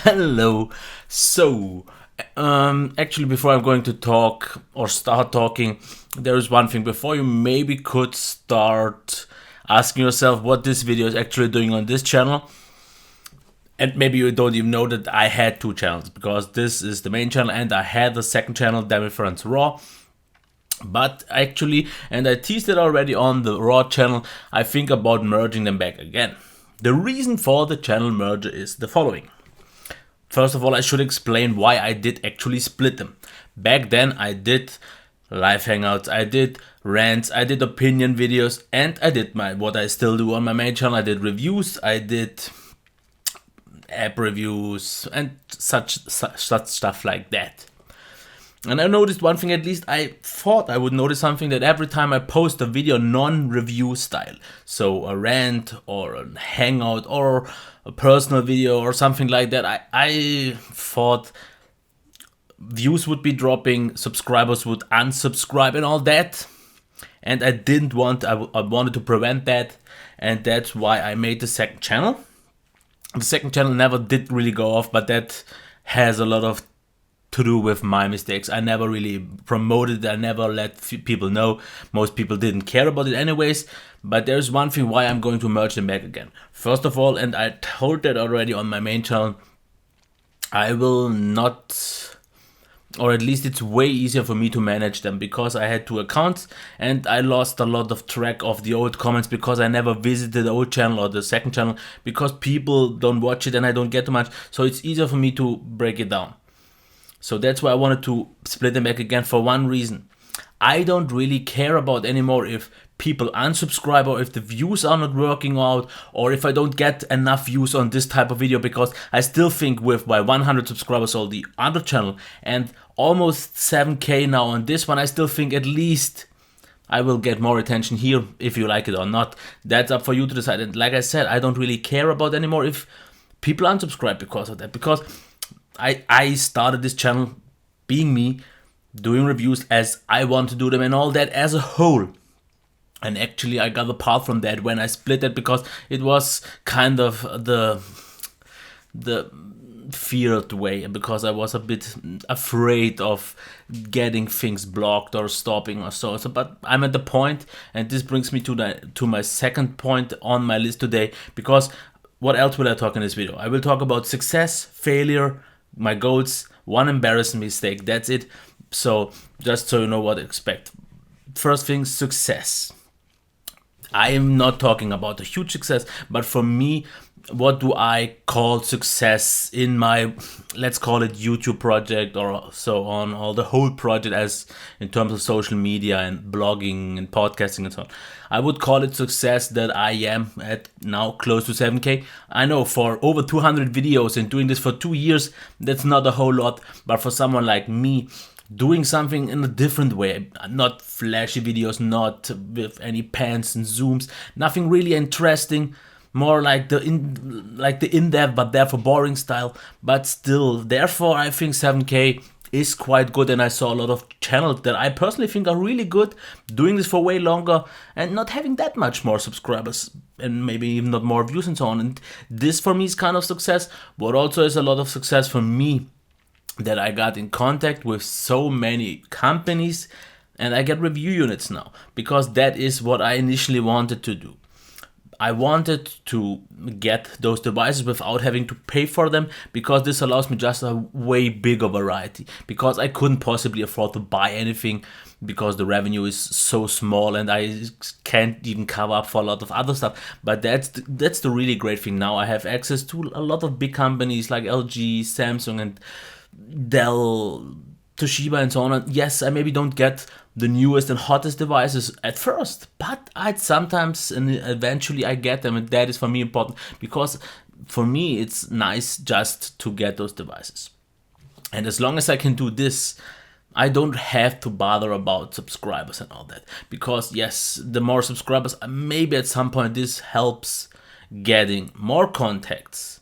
Hello. So, actually, before I'm going to talk or start talking, there is one thing. Before you maybe could start asking yourself what this video is actually doing on this channel, and maybe you don't even know that I had two channels because this is the main channel and I had the second channel, Damn Friends Raw. But actually, and I teased it already on the Raw channel, I think about merging them back again. The reason for the channel merger is the following. First of all, I should explain why I did actually split them. Back then, I did live hangouts, I did rants, I did opinion videos, and I did what I still do on my main channel. I did reviews, I did app reviews, and such stuff like that. And I noticed one thing, at least I thought I would notice something, that every time I post a video non-review style, so a rant or a hangout or a personal video or something like that, I thought views would be dropping, subscribers would unsubscribe and all that. And I didn't want, I wanted to prevent that. And that's why I made the second channel. The second channel never did really go off, but that has a lot of to do with my mistakes. I never really promoted it. I never let people know. Most people didn't care about it anyways. But there's one thing why I'm going to merge them back again. First of all, and I told that already on my main channel, I will not, or at least it's way easier for me to manage them because I had two accounts and I lost a lot of track of the old comments because I never visited the old channel or the second channel because people don't watch it and I don't get too much. So it's easier for me to break it down. So that's why I wanted to split them back again for one reason. I don't really care about anymore if people unsubscribe or if the views are not working out or if I don't get enough views on this type of video, because I still think with my 100 subscribers on the other channel and almost 7k now on this one, I still think at least I will get more attention here. If you like it or not, that's up for you to decide. And like I said, I don't really care about anymore if people unsubscribe because of that, because I started this channel being me, doing reviews as I want to do them and all that as a whole. And actually I got apart from that when I split it because it was kind of the feared way, because I was a bit afraid of getting things blocked or stopping or so. But I'm at the point, and this brings me to my second point on my list today, because what else will I talk in this video? I will talk about success, failure, my goals, one embarrassing mistake. That's it. So just so you know what to expect. First thing, success. I am not talking about a huge success, but for me, what do I call success in my, let's call it YouTube project or so on, or the whole project as in terms of social media and blogging and podcasting and so on. I would call it success that I am at now close to 7k. I know for over 200 videos and doing this for 2 years, that's not a whole lot, but for someone like me, doing something in a different way, not flashy videos, not with any pans and zooms, nothing really interesting, more like the in-depth but therefore boring style, but still, therefore I think 7k is quite good. And I saw a lot of channels that I personally think are really good doing this for way longer and not having that much more subscribers and maybe even not more views and so on. And this for me is kind of success. What also is a lot of success for me, that I got in contact with so many companies and I get review units now, because that is what I initially wanted to do. I wanted to get those devices without having to pay for them, because this allows me just a way bigger variety, because I couldn't possibly afford to buy anything because the revenue is so small and I can't even cover up for a lot of other stuff. But that's the really great thing. Now I have access to a lot of big companies like LG, Samsung and Dell, Toshiba and so on. And yes, I maybe don't get the newest and hottest devices at first, but I'd sometimes and eventually I get them, and that is for me important, because for me it's nice just to get those devices. And as long as I can do this, I don't have to bother about subscribers and all that, because yes, the more subscribers, maybe at some point this helps getting more contacts.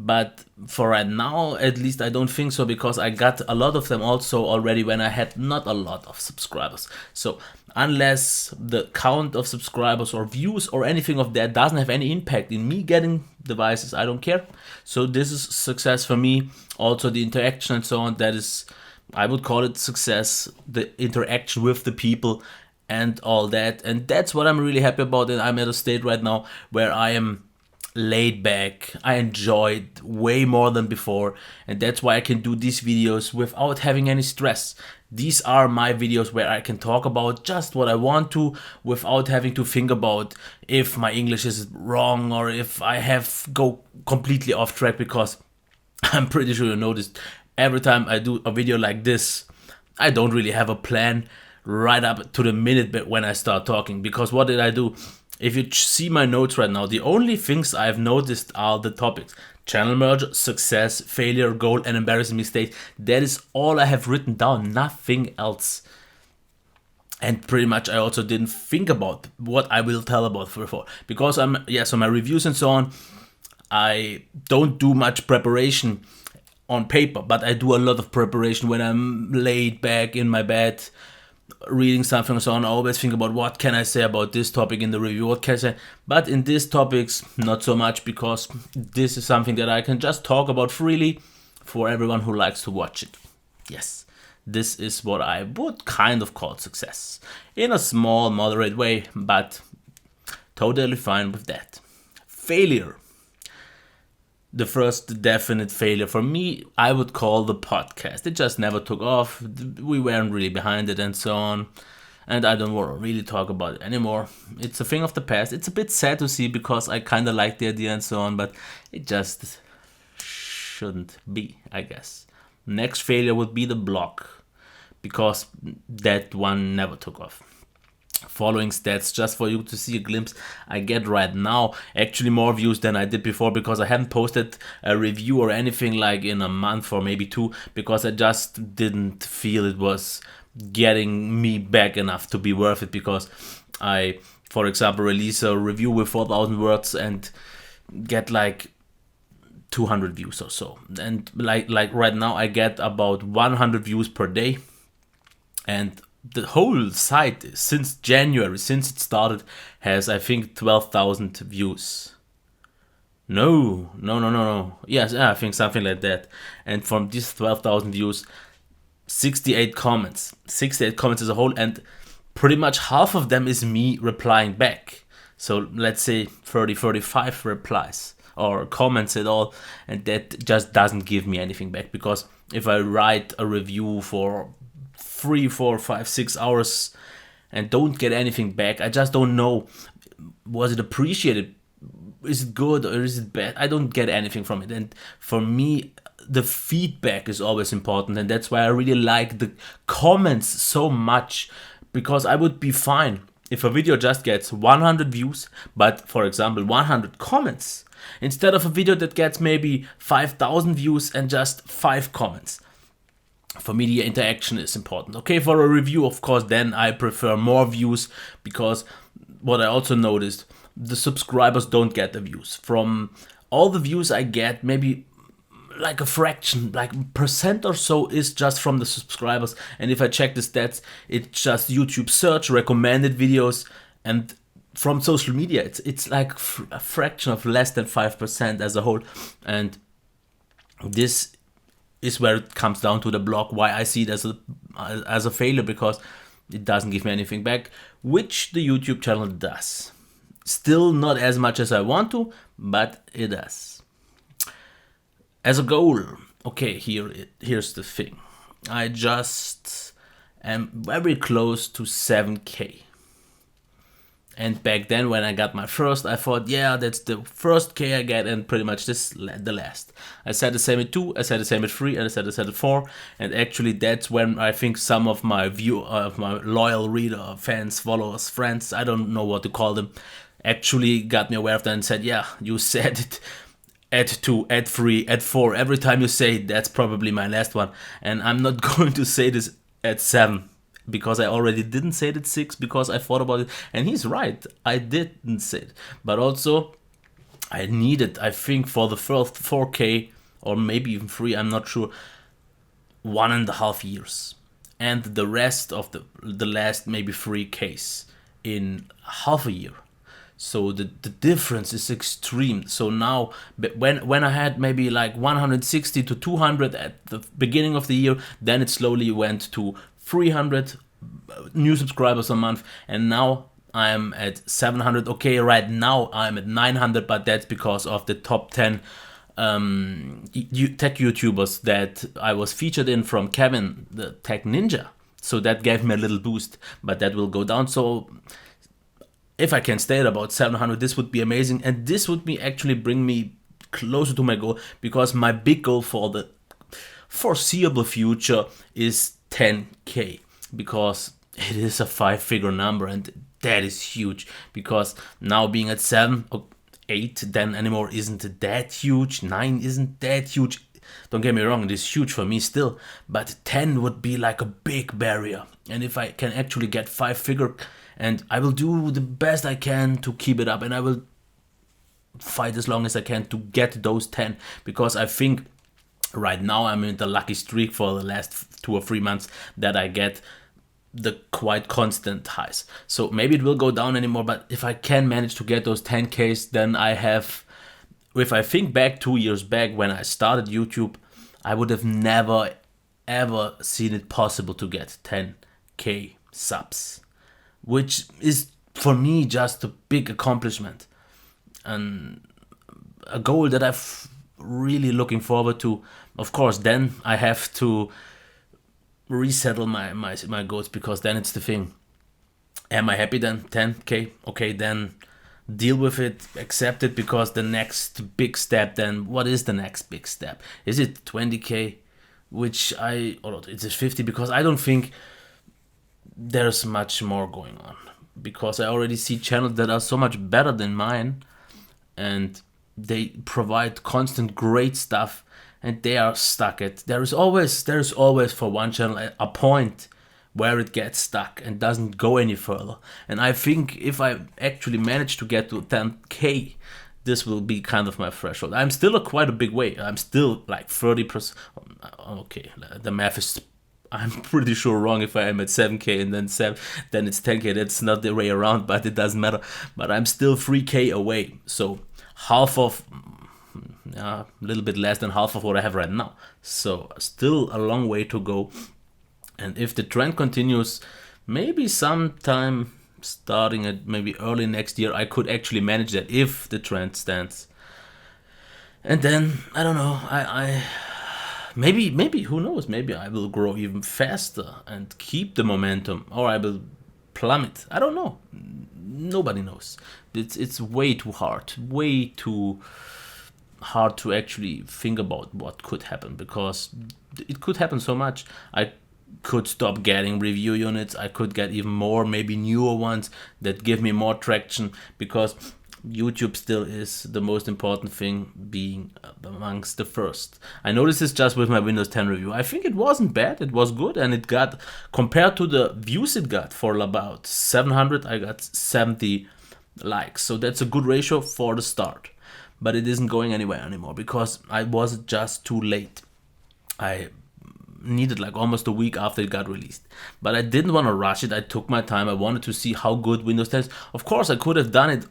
But for right now, at least I don't think so, because I got a lot of them also already when I had not a lot of subscribers. So unless the count of subscribers or views or anything of that doesn't have any impact in me getting devices, I don't care. So this is success for me. Also the interaction and so on, that is, I would call it success, the interaction with the people and all that. And that's what I'm really happy about. And I'm at a state right now where I am laid back. I enjoy it way more than before, and that's why I can do these videos without having any stress. These are my videos where I can talk about just what I want to without having to think about if my English is wrong or if I have go completely off track, because I'm pretty sure you noticed every time I do a video like this, I don't really have a plan right up to the minute when I start talking. Because what did I do? If you see my notes right now, the only things I've noticed are the topics: channel merge, success, failure, goal, and embarrassing mistake. That is all I have written down, nothing else. And pretty much I also didn't think about what I will tell about before. Because so my reviews and so on, I don't do much preparation on paper, but I do a lot of preparation when I'm laid back in my bed, reading something and so on. I always think about what can I say about this topic in the review, what can I say. But in these topics, not so much, because this is something that I can just talk about freely for everyone who likes to watch it. Yes, this is what I would kind of call success. In a small, moderate way, but totally fine with that. Failure. The first definite failure for me, I would call the podcast. It just never took off. We weren't really behind it and so on. And I don't want to really talk about it anymore. It's a thing of the past. It's a bit sad to see, because I kind of like the idea and so on, but it just shouldn't be, I guess. Next failure would be the blog, because that one never took off. Following stats, just for you to see a glimpse, I get right now actually more views than I did before, because I haven't posted a review or anything like in a month or maybe two, because I just didn't feel it was getting me back enough to be worth it. Because I, for example, release a review with 4,000 words and get like 200 views or so, and like right now I get about 100 views per day, and the whole site since January, since it started, has I think 12,000 views. No. Yes, I think something like that. And from these 12,000 views, 68 comments. 68 comments as a whole, and pretty much half of them is me replying back. So let's say 35 replies or comments at all, and that just doesn't give me anything back. Because if I write a review for 3, 4, 5, 6 hours and don't get anything back, I just don't know, was it appreciated, is it good or is it bad? I don't get anything from it. And for me, the feedback is always important, and that's why I really like the comments so much, because I would be fine if a video just gets 100 views, but for example 100 comments, instead of a video that gets maybe 5,000 views and just 5 comments. For me, the interaction is important. Okay, for a review, of course, then I prefer more views, because what I also noticed, the subscribers don't get the views. From all the views I get, maybe like a fraction, like percent or so, is just from the subscribers. And if I check the stats, it's just YouTube search, recommended videos, and from social media, it's like a fraction of less than 5% as a whole. And this is where it comes down to the blog, why I see it as a failure, because it doesn't give me anything back, which the YouTube channel does. Still not as much as I want to, but it does. As a goal, okay, here's the thing. I just am very close to 7K. And back then, when I got my first, I thought, yeah, that's the first K I get, and pretty much this the last. I said the same at 2, I said the same at 3, and I said the same at 4. And actually, that's when I think some of my my loyal reader, fans, followers, friends, I don't know what to call them, actually got me aware of that and said, yeah, you said it at 2, at 3, at 4. Every time you say it, that's probably my last one. And I'm not going to say this at 7. Because I already didn't say it at 6, because I thought about it. And he's right, I didn't say it. But also, I needed, I think, for the first 4K or maybe even 3, I'm not sure, 1.5 years, and the rest of the last maybe 3Ks in half a year. So the difference is extreme. So now, when I had maybe like 160 to 200 at the beginning of the year, then it slowly went to 300 new subscribers a month, and now I'm at 700. Okay, right now I'm at 900, but that's because of the top 10 tech YouTubers that I was featured in from Kevin, the Tech Ninja. So that gave me a little boost, but that will go down. So if I can stay at about 700, this would be amazing, and this would be actually bring me closer to my goal, because my big goal for the foreseeable future is 10K, because it is a 5-figure number, and that is huge. Because now being at 7 or 8 then anymore isn't that huge, 9 isn't that huge. Don't get me wrong, it is huge for me still, but 10 would be like a big barrier. And if I can actually get 5-figure, and I will do the best I can to keep it up, and I will fight as long as I can to get those 10, because I think right now I'm in the lucky streak for the last 2 or 3 months that I get the quite constant highs. So maybe it will go down anymore, but if I can manage to get those 10Ks, then I have, if I think back 2 years back when I started YouTube, I would have never ever seen it possible to get 10K subs, which is for me just a big accomplishment and a goal that I've really looking forward to. Of course, then I have to resettle my goals, because then it's the thing. Am I happy then? 10K? Okay, then deal with it, accept it, because the next big step, then what is the next big step? Is it 20K? Which or is it 50? Because I don't think there's much more going on, because I already see channels that are so much better than mine, and they provide constant great stuff, and they are stuck at, there's always for one channel a point where it gets stuck and doesn't go any further. And I think if I actually manage to get to 10K, this will be kind of my threshold. I'm still quite a big way. I'm still like 30%. Okay, the math is, I'm pretty sure, wrong. If I am at 7K and then it's 10K. That's not the way around, but it doesn't matter. But I'm still 3K away. So half of, a little bit less than half of what I have right now. So still a long way to go. And if the trend continues, maybe sometime starting at maybe early next year, I could actually manage that if the trend stands. And then I don't know. I maybe who knows? Maybe I will grow even faster and keep the momentum, or I will plummet. I don't know. Nobody knows. It's way too hard. Way too hard to actually think about what could happen, because it could happen so much. I could stop getting review units. I could get even more, maybe newer ones that give me more traction, because YouTube still is the most important thing, being amongst the first. I noticed this just with my Windows 10 review. I think it wasn't bad, it was good, and it got, compared to the views it got for about 700, I got 70 likes. So that's a good ratio for the start. But it isn't going anywhere anymore, because I was just too late. I needed like almost a week after it got released. But I didn't want to rush it. I took my time. I wanted to see how good Windows 10 is. Of course, I could have done it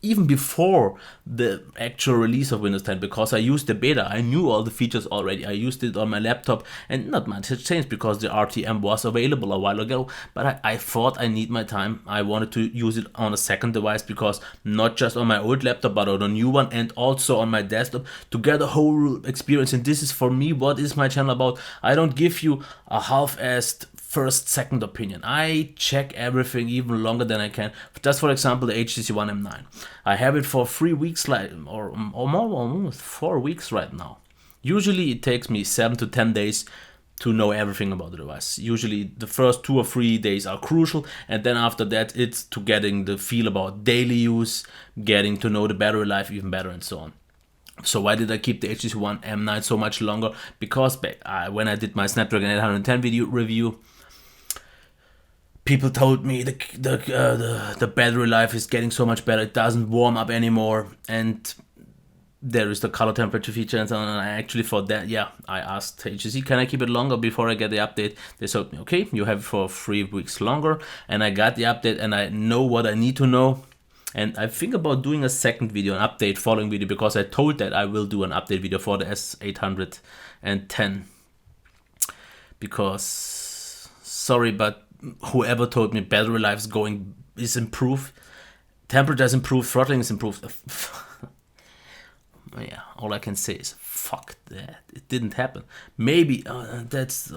even before the actual release of Windows 10, because I used the beta. I knew all the features already. I used it on my laptop, and not much has changed because the RTM was available a while ago. But I thought I need my time. I wanted to use it on a second device, because not just on my old laptop, but on a new one, and also on my desktop, to get a whole experience. And this is for me what is my channel about. I don't give you a half-assed first, second opinion. I check everything even longer than I can. Just for example, the HTC One M9. I have it for 3 weeks, or more, almost 4 weeks right now. Usually it takes me 7 to 10 days to know everything about the device. Usually the first 2 or 3 days are crucial, and then after that it's to getting the feel about daily use, getting to know the battery life even better, and so on. So why did I keep the HTC One M9 so much longer? Because when I did my Snapdragon 810 video review, People told me the battery life is getting so much better. It doesn't warm up anymore, and there is the color temperature feature and so on. And I actually thought that, yeah, I asked HTC, can I keep it longer before I get the update? They told me, okay, you have it for 3 weeks longer. And I got the update, and I know what I need to know. And I think about doing a second video, an update following video, because I told that I will do an update video for the S810. Because, sorry, but whoever told me battery life is improved, temperature is improved, throttling is improved. Yeah, all I can say is fuck that. It didn't happen. Maybe that's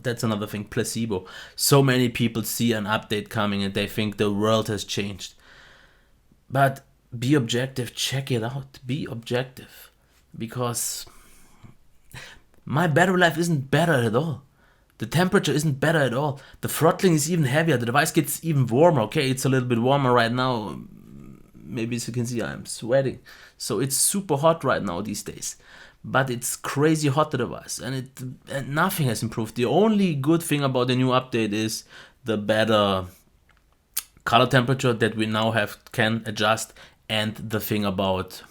another thing. Placebo. So many people see an update coming and they think the world has changed. But be objective. Check it out. Be objective, because my battery life isn't better at all. The temperature isn't better at all. The throttling is even heavier. The device gets even warmer. Okay, it's a little bit warmer right now. Maybe as you can see, I'm sweating. So it's super hot right now these days. But it's crazy hot, the device. And nothing has improved. The only good thing about the new update is the better color temperature that we now can adjust, and the thing about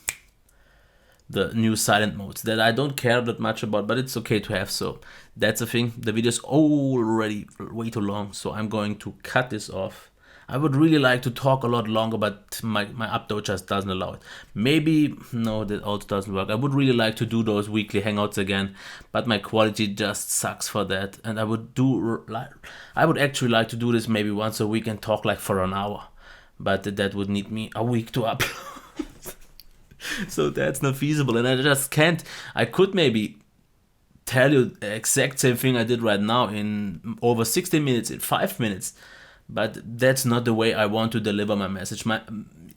the new silent modes that I don't care that much about, but it's okay to have. So that's the thing. The video is already way too long, so I'm going to cut this off. I would really like to talk a lot longer, but my upload just doesn't allow it. Maybe, no, that also doesn't work. I would really like to do those weekly hangouts again, but my quality just sucks for that. And I would actually like to do this maybe once a week and talk like for an hour, but that would need me a week to upload. So that's not feasible, and I just can't. I could maybe tell you the exact same thing I did right now in over 60 minutes, in 5 minutes, but that's not the way I want to deliver my message.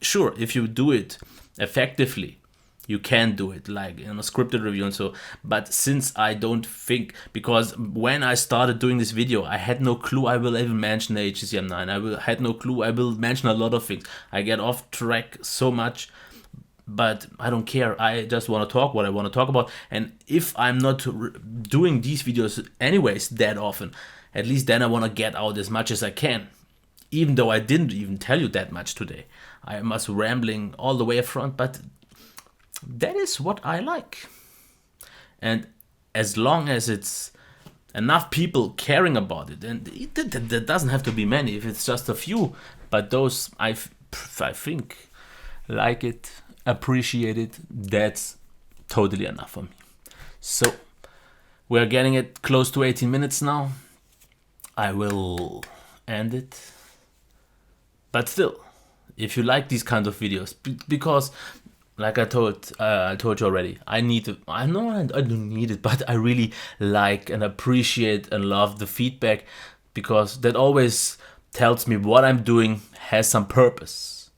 Sure, if you do it effectively, you can do it like in a scripted review and so, but since I don't think, because when I started doing this video, I had no clue I will even mention the HTC M9. I had no clue I will mention a lot of things. I get off track so much, but I don't care. I just want to talk what I want to talk about. And if I'm not doing these videos anyways that often, at least then I want to get out as much as I can. Even though I didn't even tell you that much today. I was rambling all the way up front, but that is what I like. And as long as it's enough people caring about it, and it doesn't have to be many, if it's just a few, but those I think like it, appreciate it, that's totally enough for me. So we're getting it close to 18 minutes now. I will end it. But still, if you like these kinds of videos, because like I told you already, I need it. I know I don't need it, but I really like and appreciate and love the feedback, because that always tells me what I'm doing has some purpose.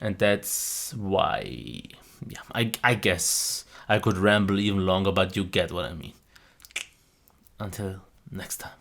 And that's why, yeah, I guess I could ramble even longer, but you get what I mean. Until next time.